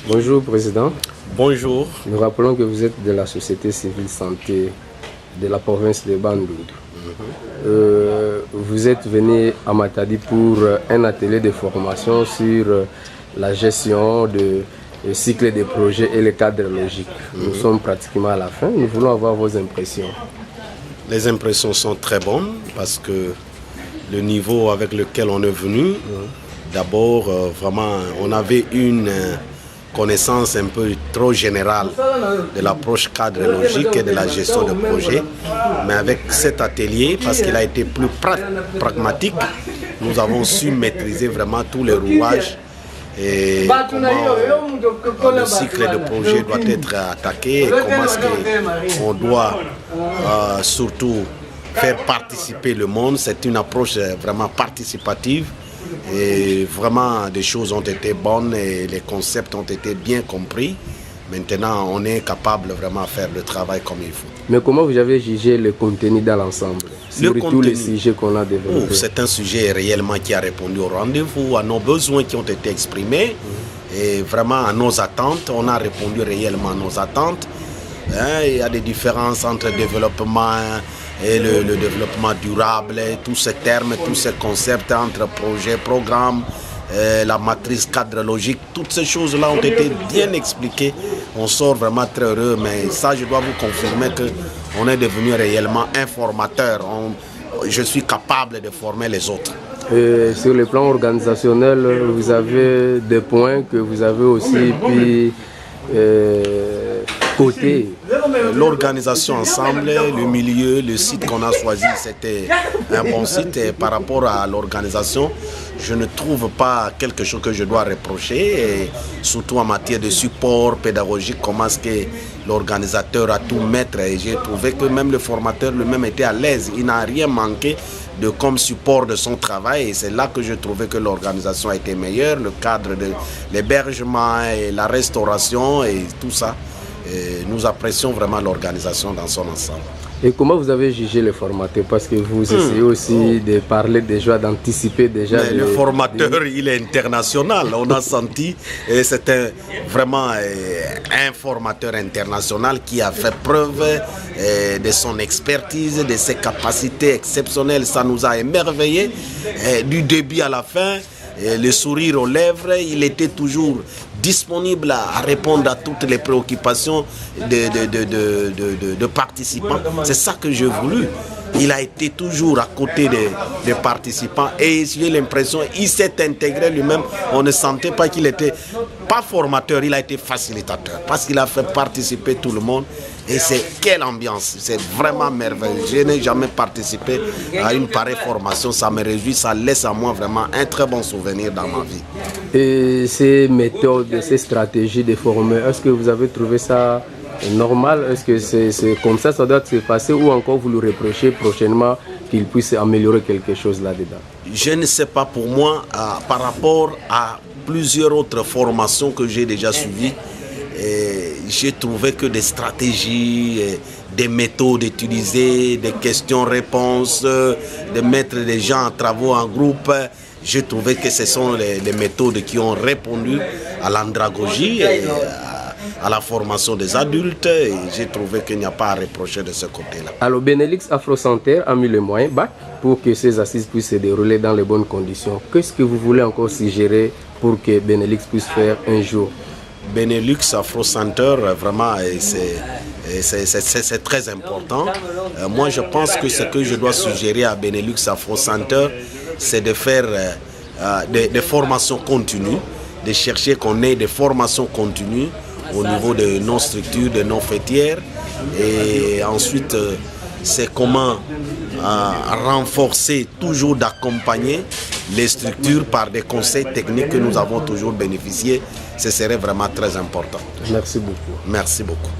Bonjour Président. Bonjour. Nous rappelons que vous êtes de la Société Civile Santé de la province de Bandung. Vous êtes venu à Matadi pour un atelier de formation sur la gestion de cycle de projets et le cadre logique. Nous sommes pratiquement à la fin. Nous voulons avoir vos impressions. Les impressions sont très bonnes parce que le niveau avec lequel on est venu, d'abord, vraiment, on avait une connaissance un peu trop générale de l'approche cadre logique et de la gestion de projet. Mais avec cet atelier, parce qu'il a été plus pragmatique, nous avons su maîtriser vraiment tous les rouages et comment le cycle de projet doit être attaqué et comment est-ce qu'on doit surtout faire participer le monde. C'est une approche vraiment participative et vraiment des choses ont été bonnes et les concepts ont été bien compris. Maintenant, on est capable vraiment de faire le travail comme il faut. Mais comment vous avez jugé le contenu dans l'ensemble, sur tous les sujets qu'on a développés? C'est un sujet réellement qui a répondu au rendez-vous, à nos besoins qui ont été exprimés et vraiment à nos attentes. On a répondu réellement à nos attentes. Il y a des différences entre développement et le développement durable, tous ces termes, tous ces concepts entre projet, programme, la matrice cadre logique, toutes ces choses-là ont été bien expliquées. On sort vraiment très heureux, mais ça, je dois vous confirmer qu'on est devenu réellement informateur. Je suis capable de former les autres. Et sur le plan organisationnel, vous avez des points que vous avez aussi pu côté. L'organisation ensemble, le milieu, le site qu'on a choisi, c'était un bon site. Et par rapport à l'organisation, je ne trouve pas quelque chose que je dois reprocher, et surtout en matière de support pédagogique, comment est-ce que l'organisateur a tout mettre. Et j'ai trouvé que même le formateur lui-même était à l'aise. Il n'a rien manqué comme support de son travail, et c'est là que je trouvais que l'organisation a été meilleure, le cadre de l'hébergement et la restauration et tout ça. Et nous apprécions vraiment l'organisation dans son ensemble. Et comment vous avez jugé le formateur? Parce que vous essayez aussi de parler déjà, d'anticiper déjà. Mais le formateur, il est international. On a senti, et c'était vraiment un formateur international qui a fait preuve de son expertise, de ses capacités exceptionnelles. Ça nous a émerveillés du début à la fin. Le sourire aux lèvres, il était toujours disponible à répondre à toutes les préoccupations de participants. C'est ça que j'ai voulu. Il a été toujours à côté des participants et j'ai l'impression qu'il s'est intégré lui-même. On ne sentait pas qu'il était pas formateur, il a été facilitateur parce qu'il a fait participer tout le monde. Et c'est quelle ambiance, c'est vraiment merveilleux. Je n'ai jamais participé à une pareille formation, ça me réjouit, ça laisse à moi vraiment un très bon souvenir dans ma vie. Et ces méthodes, ces stratégies de former, est-ce que vous avez trouvé ça normal? Est-ce que c'est comme ça doit se passer, ou encore vous le reprochez prochainement qu'il puisse améliorer quelque chose là-dedans? Je ne sais pas, pour moi, par rapport à plusieurs autres formations que j'ai déjà suivies, j'ai trouvé que des stratégies, des méthodes utilisées, des questions-réponses, de mettre les gens en travaux en groupe, j'ai trouvé que ce sont les méthodes qui ont répondu à l'andragogie et à la formation des adultes, et j'ai trouvé qu'il n'y a pas à reprocher de ce côté-là. Alors Benelux Afro-Santé a mis le moyen pour que ces assises puissent se dérouler dans les bonnes conditions. Qu'est-ce que vous voulez encore suggérer pour que Benelux puisse faire un jour? Benelux Afro-Center, vraiment, c'est très important. Moi, je pense que ce que je dois suggérer à Benelux Afro-Center, c'est de faire des formations continues, de chercher qu'on ait des formations continues au niveau de nos structures, de nos fêtières. Et ensuite, c'est comment renforcer, toujours d'accompagner les structures par des conseils techniques que nous avons toujours bénéficiés. Ce serait vraiment très important. Merci beaucoup. Merci beaucoup.